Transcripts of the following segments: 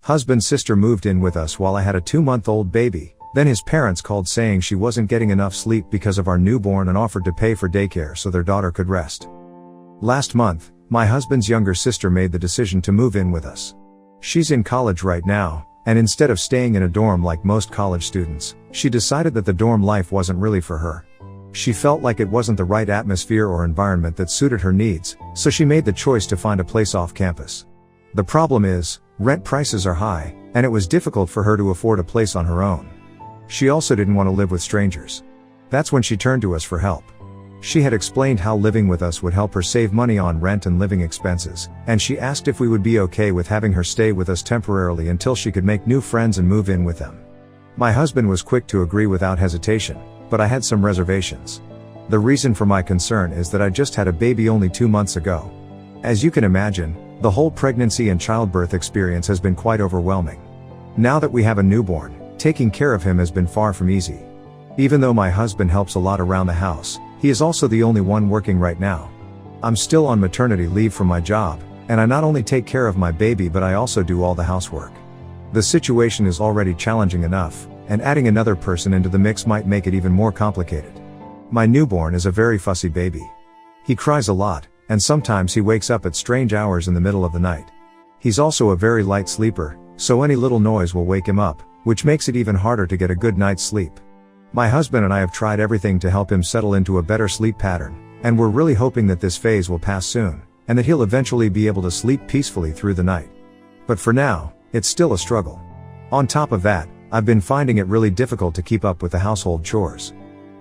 Husband's sister moved in with us while I had a 2-month-old baby. Then his parents called saying she wasn't getting enough sleep because of our newborn and offered to pay for daycare so their daughter could rest. Last month, my husband's younger sister made the decision to move in with us. She's in college right now, and instead of staying in a dorm like most college students, she decided that the dorm life wasn't really for her. She felt like it wasn't the right atmosphere or environment that suited her needs, so she made the choice to find a place off campus. The problem is, rent prices are high, and it was difficult for her to afford a place on her own. She also didn't want to live with strangers. That's when she turned to us for help. She had explained how living with us would help her save money on rent and living expenses, and she asked if we would be okay with having her stay with us temporarily until she could make new friends and move in with them. My husband was quick to agree without hesitation, but I had some reservations. The reason for my concern is that I just had a baby only 2 months ago. As you can imagine, the whole pregnancy and childbirth experience has been quite overwhelming. Now that we have a newborn, taking care of him has been far from easy. Even though my husband helps a lot around the house, he is also the only one working right now. I'm still on maternity leave from my job, and I not only take care of my baby but I also do all the housework. The situation is already challenging enough, and adding another person into the mix might make it even more complicated. My newborn is a very fussy baby. He cries a lot, and sometimes he wakes up at strange hours in the middle of the night. He's also a very light sleeper, so any little noise will wake him up, which makes it even harder to get a good night's sleep. My husband and I have tried everything to help him settle into a better sleep pattern, and we're really hoping that this phase will pass soon, and that he'll eventually be able to sleep peacefully through the night. But for now, it's still a struggle. On top of that, I've been finding it really difficult to keep up with the household chores.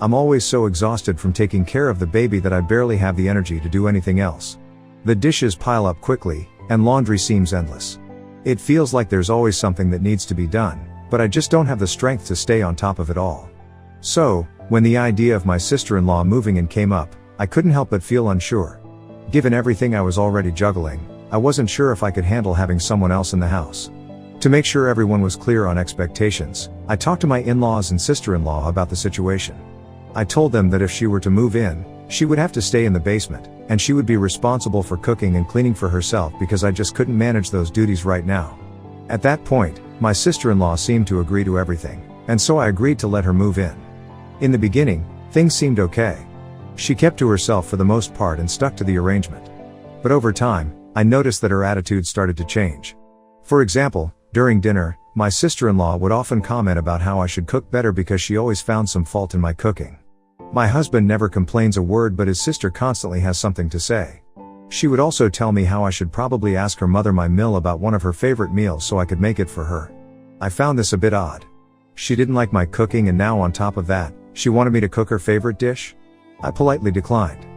I'm always so exhausted from taking care of the baby that I barely have the energy to do anything else. The dishes pile up quickly, and laundry seems endless. It feels like there's always something that needs to be done, but I just don't have the strength to stay on top of it all. So, when the idea of my sister-in-law moving in came up, I couldn't help but feel unsure. Given everything I was already juggling, I wasn't sure if I could handle having someone else in the house. To make sure everyone was clear on expectations, I talked to my in-laws and sister-in-law about the situation. I told them that if she were to move in, she would have to stay in the basement, and she would be responsible for cooking and cleaning for herself because I just couldn't manage those duties right now. At that point, my sister-in-law seemed to agree to everything, and so I agreed to let her move in. In the beginning, things seemed okay. She kept to herself for the most part and stuck to the arrangement. But over time, I noticed that her attitude started to change. For example, during dinner, my sister-in-law would often comment about how I should cook better because she always found some fault in my cooking. My husband never complains a word, but his sister constantly has something to say. She would also tell me how I should probably ask her mother my mill about one of her favorite meals so I could make it for her. I found this a bit odd. She didn't like my cooking, and now on top of that, she wanted me to cook her favorite dish? I politely declined.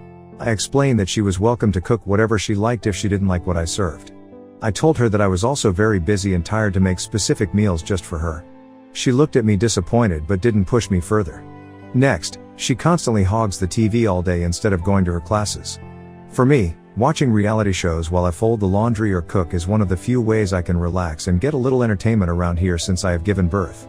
I explained that she was welcome to cook whatever she liked if she didn't like what I served. I told her that I was also very busy and tired to make specific meals just for her. She looked at me disappointed but didn't push me further. Next, she constantly hogs the TV all day instead of going to her classes. For me, watching reality shows while I fold the laundry or cook is one of the few ways I can relax and get a little entertainment around here since I have given birth.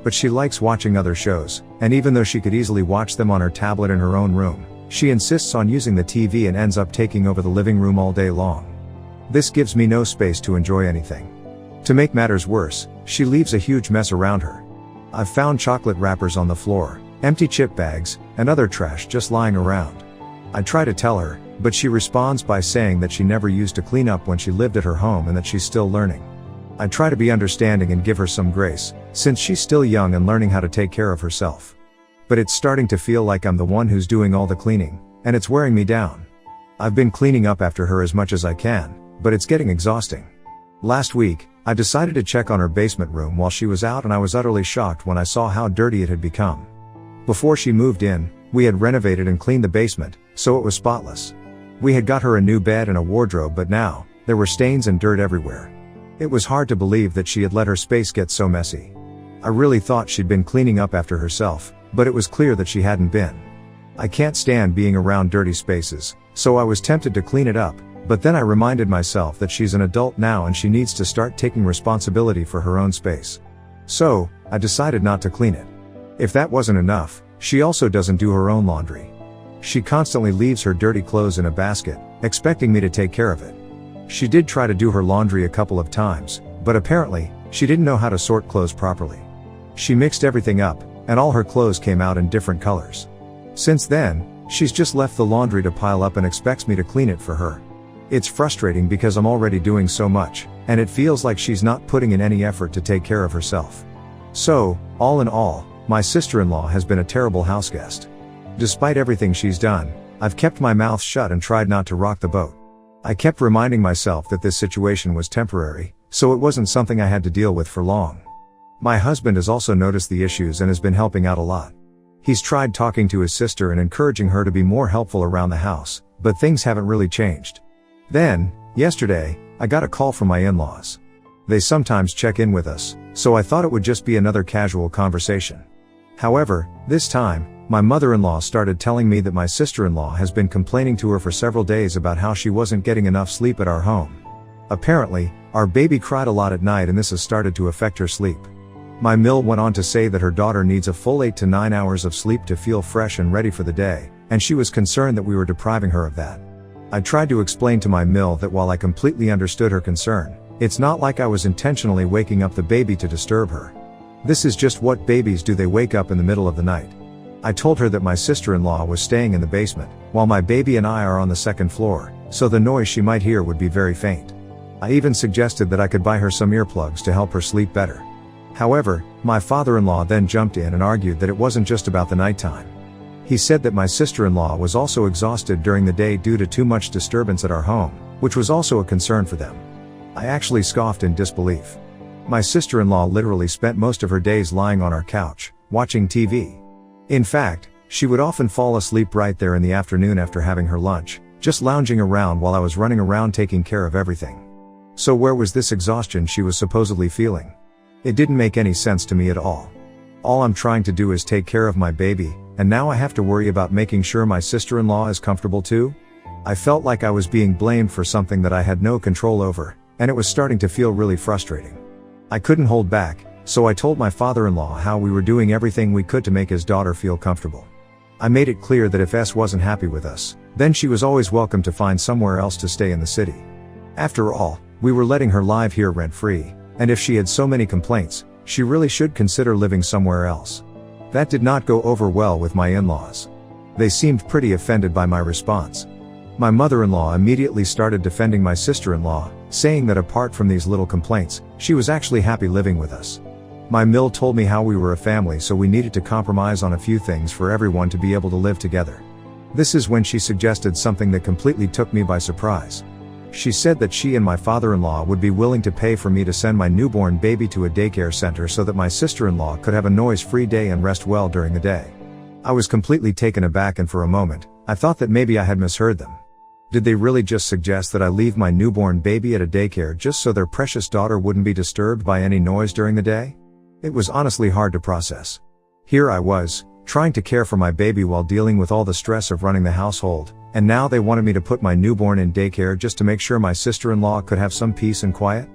But she likes watching other shows, and even though she could easily watch them on her tablet in her own room, she insists on using the TV and ends up taking over the living room all day long. This gives me no space to enjoy anything. To make matters worse, she leaves a huge mess around her. I've found chocolate wrappers on the floor, empty chip bags, and other trash just lying around. I try to tell her, but she responds by saying that she never used to clean up when she lived at her home and that she's still learning. I try to be understanding and give her some grace, since she's still young and learning how to take care of herself. But it's starting to feel like I'm the one who's doing all the cleaning, and it's wearing me down. I've been cleaning up after her as much as I can, but it's getting exhausting. Last week, I decided to check on her basement room while she was out, and I was utterly shocked when I saw how dirty it had become. Before she moved in, we had renovated and cleaned the basement, so it was spotless. We had got her a new bed and a wardrobe, but now, there were stains and dirt everywhere. It was hard to believe that she had let her space get so messy. I really thought she'd been cleaning up after herself, but it was clear that she hadn't been. I can't stand being around dirty spaces, so I was tempted to clean it up, but then I reminded myself that she's an adult now and she needs to start taking responsibility for her own space. So, I decided not to clean it. If that wasn't enough, she also doesn't do her own laundry. She constantly leaves her dirty clothes in a basket, expecting me to take care of it. She did try to do her laundry a couple of times, but apparently, She didn't know how to sort clothes properly. She mixed everything up, and all her clothes came out in different colors. Since then, she's just left the laundry to pile up and expects me to clean it for her. It's frustrating because I'm already doing so much, and it feels like she's not putting in any effort to take care of herself. So, all in all, my sister-in-law has been a terrible houseguest. Despite everything she's done, I've kept my mouth shut and tried not to rock the boat. I kept reminding myself that this situation was temporary, so it wasn't something I had to deal with for long. My husband has also noticed the issues and has been helping out a lot. He's tried talking to his sister and encouraging her to be more helpful around the house, but things haven't really changed. Then, yesterday, I got a call from my in-laws. They sometimes check in with us, so I thought it would just be another casual conversation. However, this time, my mother-in-law started telling me that my sister-in-law has been complaining to her for several days about how she wasn't getting enough sleep at our home. Apparently, our baby cried a lot at night and this has started to affect her sleep. My mill went on to say that her daughter needs a full 8 to 9 hours of sleep to feel fresh and ready for the day, and she was concerned that we were depriving her of that. I tried to explain to my mill that while I completely understood her concern, it's not like I was intentionally waking up the baby to disturb her. This is just what babies do, they wake up in the middle of the night. I told her that my sister-in-law was staying in the basement, while my baby and I are on the second floor, so the noise she might hear would be very faint. I even suggested that I could buy her some earplugs to help her sleep better. However, my father-in-law then jumped in and argued that it wasn't just about the nighttime. He said that my sister-in-law was also exhausted during the day due to too much disturbance at our home, which was also a concern for them. I actually scoffed in disbelief. My sister-in-law literally spent most of her days lying on our couch, watching TV. In fact, she would often fall asleep right there in the afternoon after having her lunch, just lounging around while I was running around taking care of everything. So where was this exhaustion she was supposedly feeling? It didn't make any sense to me at all. All I'm trying to do is take care of my baby, and now I have to worry about making sure my sister-in-law is comfortable too? I felt like I was being blamed for something that I had no control over, and it was starting to feel really frustrating. I couldn't hold back, so I told my father-in-law how we were doing everything we could to make his daughter feel comfortable. I made it clear that if S wasn't happy with us, then she was always welcome to find somewhere else to stay in the city. After all, we were letting her live here rent-free, and if she had so many complaints, she really should consider living somewhere else. That did not go over well with my in-laws. They seemed pretty offended by my response. My mother-in-law immediately started defending my sister-in-law, saying that apart from these little complaints, she was actually happy living with us. My mill told me how we were a family, so we needed to compromise on a few things for everyone to be able to live together. This is when she suggested something that completely took me by surprise. She said that she and my father-in-law would be willing to pay for me to send my newborn baby to a daycare center so that my sister-in-law could have a noise-free day and rest well during the day. I was completely taken aback, and for a moment, I thought that maybe I had misheard them. Did they really just suggest that I leave my newborn baby at a daycare just so their precious daughter wouldn't be disturbed by any noise during the day? It was honestly hard to process. Here I was, trying to care for my baby while dealing with all the stress of running the household, and now they wanted me to put my newborn in daycare just to make sure my sister-in-law could have some peace and quiet?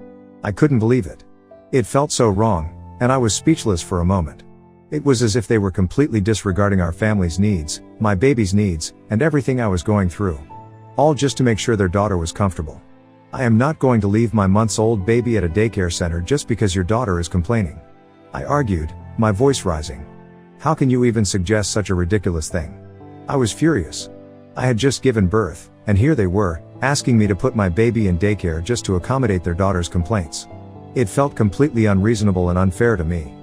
I couldn't believe it. It felt so wrong, and I was speechless for a moment. It was as if they were completely disregarding our family's needs, my baby's needs, and everything I was going through. All just to make sure their daughter was comfortable. I am not going to leave my months-old baby at a daycare center just because your daughter is complaining. I argued, my voice rising. How can you even suggest such a ridiculous thing? I was furious. I had just given birth, and here they were, asking me to put my baby in daycare just to accommodate their daughter's complaints. It felt completely unreasonable and unfair to me.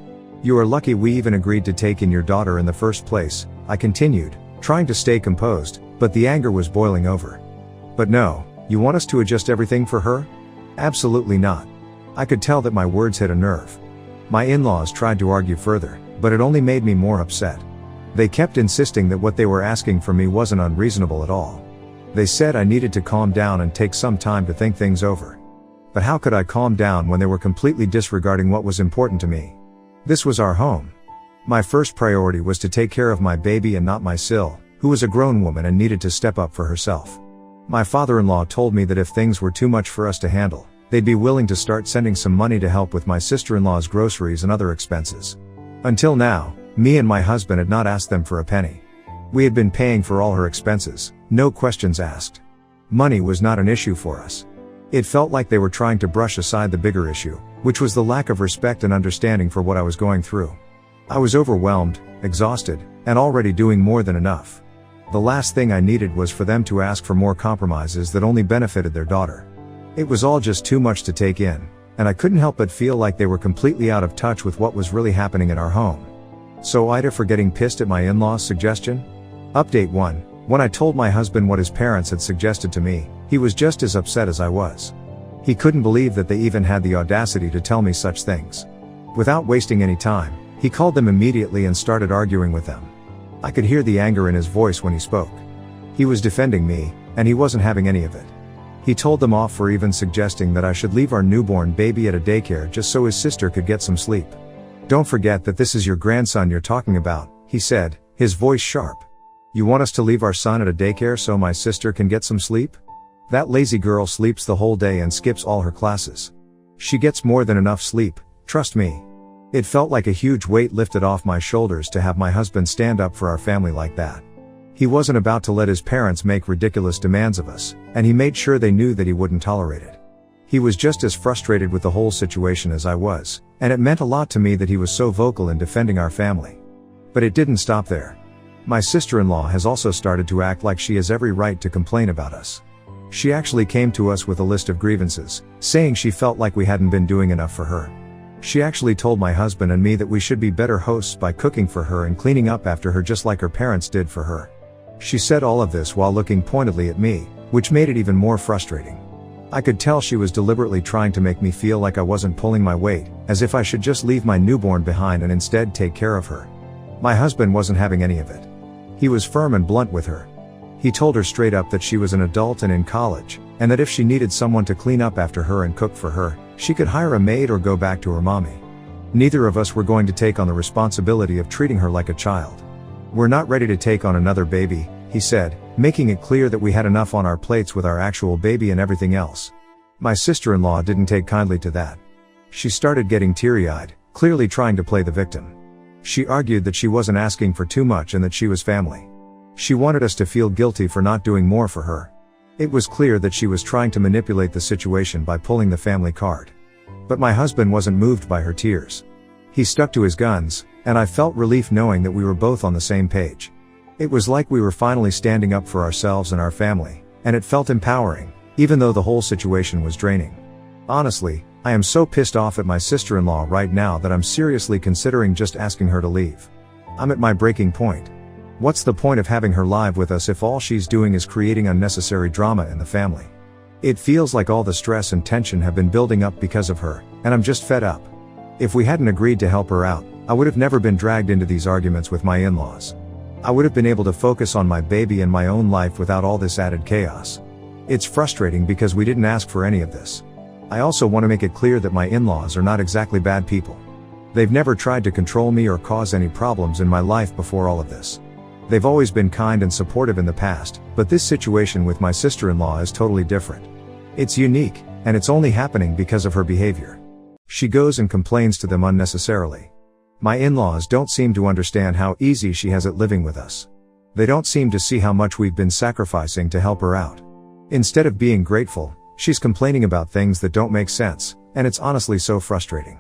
You are lucky we even agreed to take in your daughter in the first place, I continued, trying to stay composed, but the anger was boiling over. But no, you want us to adjust everything for her? Absolutely not. I could tell that my words hit a nerve. My in-laws tried to argue further, but it only made me more upset. They kept insisting that what they were asking from me wasn't unreasonable at all. They said I needed to calm down and take some time to think things over. But how could I calm down when they were completely disregarding what was important to me? This was our home. My first priority was to take care of my baby and not my Sil, who was a grown woman and needed to step up for herself. My father-in-law told me that if things were too much for us to handle, they'd be willing to start sending some money to help with my sister-in-law's groceries and other expenses. Until now, me and my husband had not asked them for a penny. We had been paying for all her expenses, no questions asked. Money was not an issue for us. It felt like they were trying to brush aside the bigger issue, which was the lack of respect and understanding for what I was going through. I was overwhelmed, exhausted, and already doing more than enough. The last thing I needed was for them to ask for more compromises that only benefited their daughter. It was all just too much to take in, and I couldn't help but feel like they were completely out of touch with what was really happening in our home. So Ida for getting pissed at my in-laws' suggestion? Update 1. When I told my husband what his parents had suggested to me, he was just as upset as I was. He couldn't believe that they even had the audacity to tell me such things. Without wasting any time, he called them immediately and started arguing with them. I could hear the anger in his voice when he spoke. He was defending me, and he wasn't having any of it. He told them off for even suggesting that I should leave our newborn baby at a daycare just so his sister could get some sleep. "Don't forget that this is your grandson you're talking about," he said, his voice sharp. "You want us to leave our son at a daycare so my sister can get some sleep? That lazy girl sleeps the whole day and skips all her classes. She gets more than enough sleep, trust me." It felt like a huge weight lifted off my shoulders to have my husband stand up for our family like that. He wasn't about to let his parents make ridiculous demands of us, and he made sure they knew that he wouldn't tolerate it. He was just as frustrated with the whole situation as I was, and it meant a lot to me that he was so vocal in defending our family. But it didn't stop there. My sister-in-law has also started to act like she has every right to complain about us. She actually came to us with a list of grievances, saying she felt like we hadn't been doing enough for her. She actually told my husband and me that we should be better hosts by cooking for her and cleaning up after her just like her parents did for her. She said all of this while looking pointedly at me, which made it even more frustrating. I could tell she was deliberately trying to make me feel like I wasn't pulling my weight, as if I should just leave my newborn behind and instead take care of her. My husband wasn't having any of it. He was firm and blunt with her. He told her straight up that she was an adult and in college, and that if she needed someone to clean up after her and cook for her, she could hire a maid or go back to her mommy. Neither of us were going to take on the responsibility of treating her like a child. "We're not ready to take on another baby," he said, making it clear that we had enough on our plates with our actual baby and everything else. My sister-in-law didn't take kindly to that. She started getting teary-eyed, clearly trying to play the victim. She argued that she wasn't asking for too much and that she was family. She wanted us to feel guilty for not doing more for her. It was clear that she was trying to manipulate the situation by pulling the family card. But my husband wasn't moved by her tears. He stuck to his guns, and I felt relief knowing that we were both on the same page. It was like we were finally standing up for ourselves and our family, and it felt empowering, even though the whole situation was draining. Honestly, I am so pissed off at my sister-in-law right now that I'm seriously considering just asking her to leave. I'm at my breaking point. What's the point of having her live with us if all she's doing is creating unnecessary drama in the family? It feels like all the stress and tension have been building up because of her, and I'm just fed up. If we hadn't agreed to help her out, I would have never been dragged into these arguments with my in-laws. I would have been able to focus on my baby and my own life without all this added chaos. It's frustrating because we didn't ask for any of this. I also want to make it clear that my in-laws are not exactly bad people. They've never tried to control me or cause any problems in my life before all of this. They've always been kind and supportive in the past, but this situation with my sister-in-law is totally different. It's unique, and it's only happening because of her behavior. She goes and complains to them unnecessarily. My in-laws don't seem to understand how easy she has it living with us. They don't seem to see how much we've been sacrificing to help her out. Instead of being grateful, she's complaining about things that don't make sense, and it's honestly so frustrating.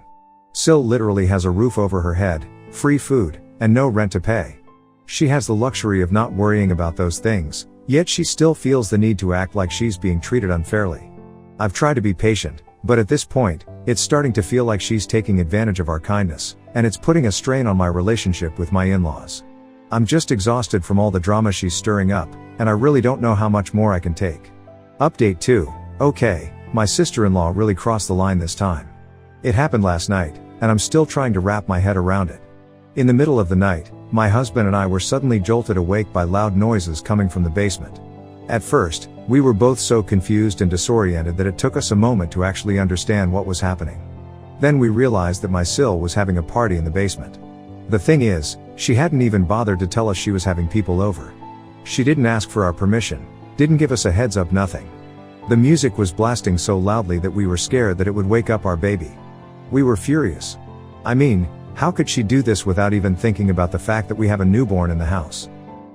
Sil literally has a roof over her head, free food, and no rent to pay. She has the luxury of not worrying about those things, yet she still feels the need to act like she's being treated unfairly. I've tried to be patient, but at this point, it's starting to feel like she's taking advantage of our kindness, and it's putting a strain on my relationship with my in-laws. I'm just exhausted from all the drama she's stirring up, and I really don't know how much more I can take. Update 2. Okay, my sister-in-law really crossed the line this time. It happened last night, and I'm still trying to wrap my head around it. In the middle of the night, my husband and I were suddenly jolted awake by loud noises coming from the basement. At first, we were both so confused and disoriented that it took us a moment to actually understand what was happening. Then we realized that my Sil was having a party in the basement. The thing is, she hadn't even bothered to tell us she was having people over. She didn't ask for our permission, didn't give us a heads up, nothing. The music was blasting so loudly that we were scared that it would wake up our baby. We were furious. I mean, how could she do this without even thinking about the fact that we have a newborn in the house?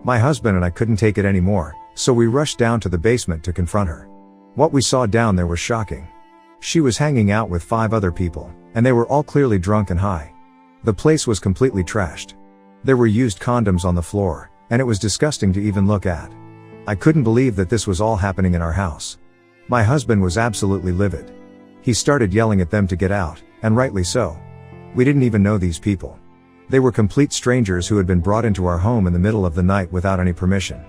My husband and I couldn't take it anymore, so we rushed down to the basement to confront her. What we saw down there was shocking. She was hanging out with 5 other people, and they were all clearly drunk and high. The place was completely trashed. There were used condoms on the floor, and it was disgusting to even look at. I couldn't believe that this was all happening in our house. My husband was absolutely livid. He started yelling at them to get out, and rightly so. We didn't even know these people. They were complete strangers who had been brought into our home in the middle of the night without any permission.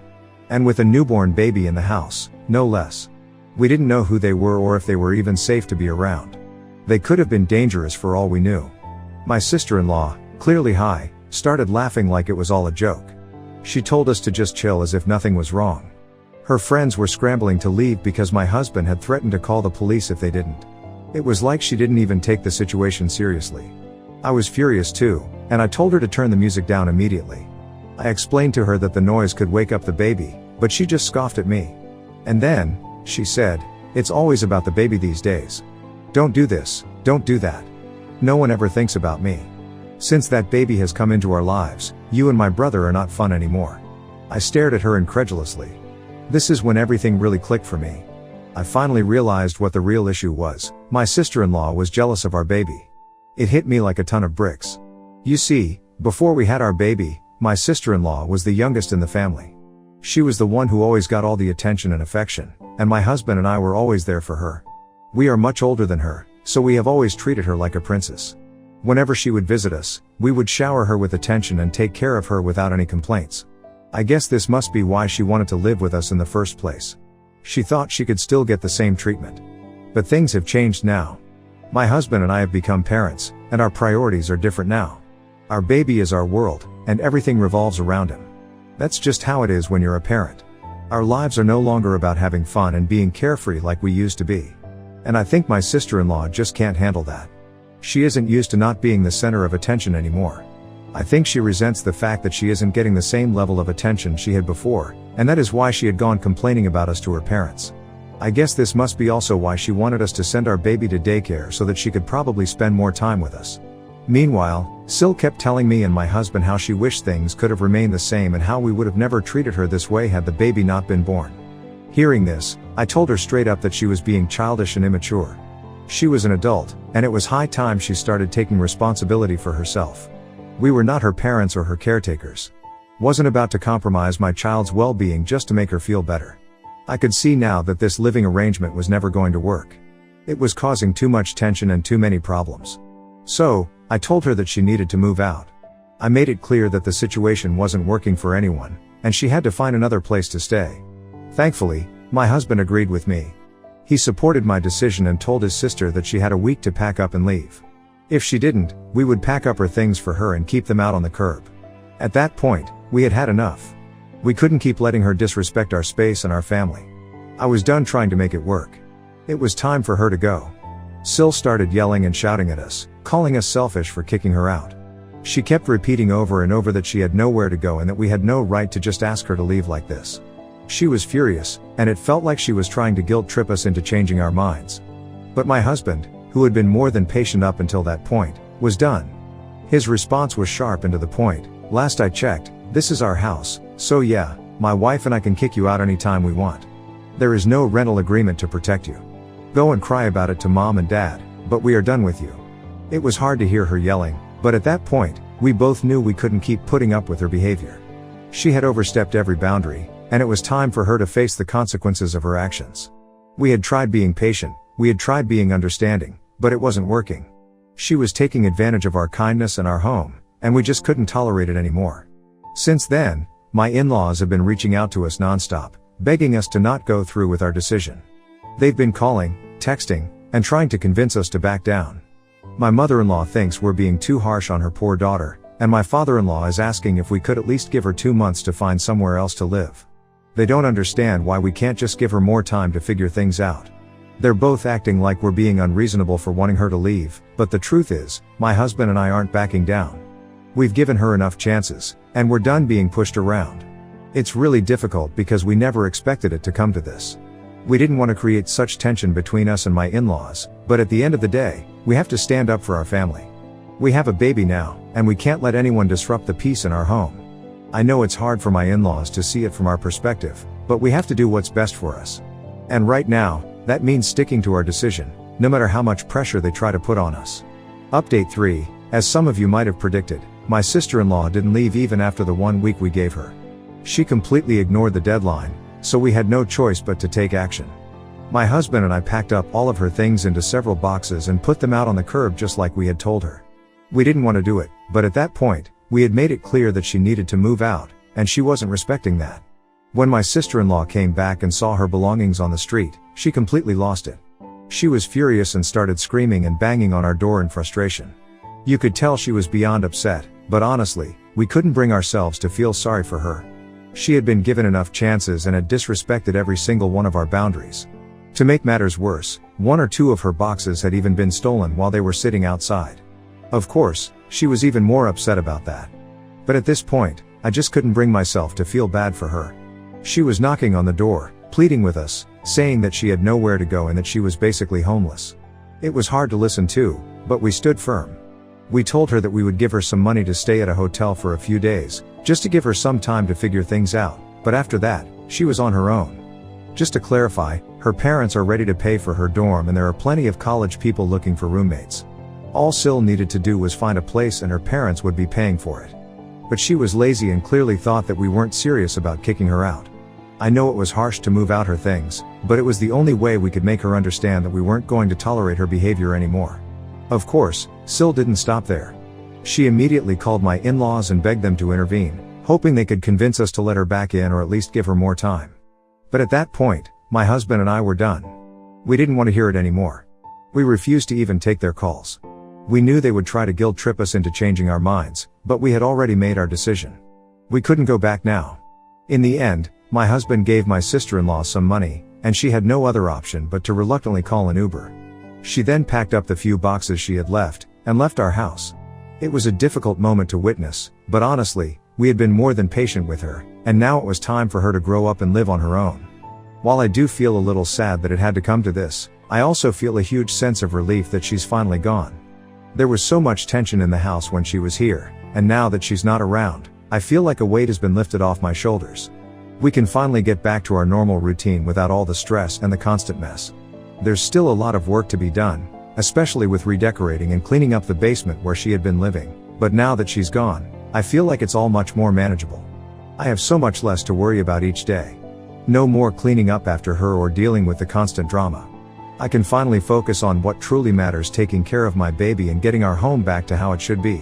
And with a newborn baby in the house, no less. We didn't know who they were or if they were even safe to be around. They could have been dangerous for all we knew. My sister-in-law, clearly high, started laughing like it was all a joke. She told us to just chill as if nothing was wrong. Her friends were scrambling to leave because my husband had threatened to call the police if they didn't. It was like she didn't even take the situation seriously. I was furious too, and I told her to turn the music down immediately. I explained to her that the noise could wake up the baby, but she just scoffed at me. And then, she said, "It's always about the baby these days. Don't do this, don't do that. No one ever thinks about me. Since that baby has come into our lives, you and my brother are not fun anymore." I stared at her incredulously. This is when everything really clicked for me. I finally realized what the real issue was. My sister-in-law was jealous of our baby. It hit me like a ton of bricks. You see, before we had our baby, my sister-in-law was the youngest in the family. She was the one who always got all the attention and affection, and my husband and I were always there for her. We are much older than her, so we have always treated her like a princess. Whenever she would visit us, we would shower her with attention and take care of her without any complaints. I guess this must be why she wanted to live with us in the first place. She thought she could still get the same treatment. But things have changed now. My husband and I have become parents, and our priorities are different now. Our baby is our world, and everything revolves around him. That's just how it is when you're a parent. Our lives are no longer about having fun and being carefree like we used to be. And I think my sister-in-law just can't handle that. She isn't used to not being the center of attention anymore. I think she resents the fact that she isn't getting the same level of attention she had before, and that is why she had gone complaining about us to her parents. I guess this must be also why she wanted us to send our baby to daycare so that she could probably spend more time with us. Meanwhile, Sil kept telling me and my husband how she wished things could have remained the same and how we would have never treated her this way had the baby not been born. Hearing this, I told her straight up that she was being childish and immature. She was an adult, and it was high time she started taking responsibility for herself. We were not her parents or her caretakers. Wasn't about to compromise my child's well-being just to make her feel better. I could see now that this living arrangement was never going to work. It was causing too much tension and too many problems. So, I told her that she needed to move out. I made it clear that the situation wasn't working for anyone, and she had to find another place to stay. Thankfully, my husband agreed with me. He supported my decision and told his sister that she had a week to pack up and leave. If she didn't, we would pack up her things for her and keep them out on the curb. At that point, we had had enough. We couldn't keep letting her disrespect our space and our family. I was done trying to make it work. It was time for her to go. Sil started yelling and shouting at us, calling us selfish for kicking her out. She kept repeating over and over that she had nowhere to go and that we had no right to just ask her to leave like this. She was furious, and it felt like she was trying to guilt trip us into changing our minds. But my husband, who had been more than patient up until that point, was done. His response was sharp and to the point. "Last I checked, this is our house, so yeah, my wife and I can kick you out anytime we want. There is no rental agreement to protect you. Go and cry about it to mom and dad, but we are done with you." It was hard to hear her yelling, but at that point, we both knew we couldn't keep putting up with her behavior. She had overstepped every boundary, and it was time for her to face the consequences of her actions. We had tried being patient, we had tried being understanding, but it wasn't working. She was taking advantage of our kindness and our home, and we just couldn't tolerate it anymore. Since then, my in-laws have been reaching out to us nonstop, begging us to not go through with our decision. They've been calling, texting, and trying to convince us to back down. My mother-in-law thinks we're being too harsh on her poor daughter, and my father-in-law is asking if we could at least give her 2 months to find somewhere else to live. They don't understand why we can't just give her more time to figure things out. They're both acting like we're being unreasonable for wanting her to leave, but the truth is, my husband and I aren't backing down. We've given her enough chances, and we're done being pushed around. It's really difficult because we never expected it to come to this. We didn't want to create such tension between us and my in-laws, but at the end of the day, we have to stand up for our family. We have a baby now, and we can't let anyone disrupt the peace in our home. I know it's hard for my in-laws to see it from our perspective, but we have to do what's best for us. And right now, that means sticking to our decision, no matter how much pressure they try to put on us. Update 3, as some of you might have predicted, my sister-in-law didn't leave even after the 1 week we gave her. She completely ignored the deadline, so we had no choice but to take action. My husband and I packed up all of her things into several boxes and put them out on the curb just like we had told her. We didn't want to do it, but at that point, we had made it clear that she needed to move out, and she wasn't respecting that. When my sister-in-law came back and saw her belongings on the street, she completely lost it. She was furious and started screaming and banging on our door in frustration. You could tell she was beyond upset, but honestly, we couldn't bring ourselves to feel sorry for her. She had been given enough chances and had disrespected every single one of our boundaries. To make matters worse, 1 or 2 of her boxes had even been stolen while they were sitting outside. Of course, she was even more upset about that. But at this point, I just couldn't bring myself to feel bad for her. She was knocking on the door, pleading with us, saying that she had nowhere to go and that she was basically homeless. It was hard to listen to, but we stood firm. We told her that we would give her some money to stay at a hotel for a few days, just to give her some time to figure things out, but after that, she was on her own. Just to clarify, her parents are ready to pay for her dorm and there are plenty of college people looking for roommates. All Sil needed to do was find a place and her parents would be paying for it. But she was lazy and clearly thought that we weren't serious about kicking her out. I know it was harsh to move out her things, but it was the only way we could make her understand that we weren't going to tolerate her behavior anymore. Of course, Sil didn't stop there. She immediately called my in-laws and begged them to intervene, hoping they could convince us to let her back in or at least give her more time. But at that point, my husband and I were done. We didn't want to hear it anymore. We refused to even take their calls. We knew they would try to guilt trip us into changing our minds, but we had already made our decision. We couldn't go back now. In the end, my husband gave my sister-in-law some money, and she had no other option but to reluctantly call an Uber. She then packed up the few boxes she had left, and left our house. It was a difficult moment to witness, but honestly, we had been more than patient with her, and now it was time for her to grow up and live on her own. While I do feel a little sad that it had to come to this, I also feel a huge sense of relief that she's finally gone. There was so much tension in the house when she was here, and now that she's not around, I feel like a weight has been lifted off my shoulders. We can finally get back to our normal routine without all the stress and the constant mess. There's still a lot of work to be done, especially with redecorating and cleaning up the basement where she had been living, but now that she's gone, I feel like it's all much more manageable. I have so much less to worry about each day. No more cleaning up after her or dealing with the constant drama. I can finally focus on what truly matters, taking care of my baby and getting our home back to how it should be.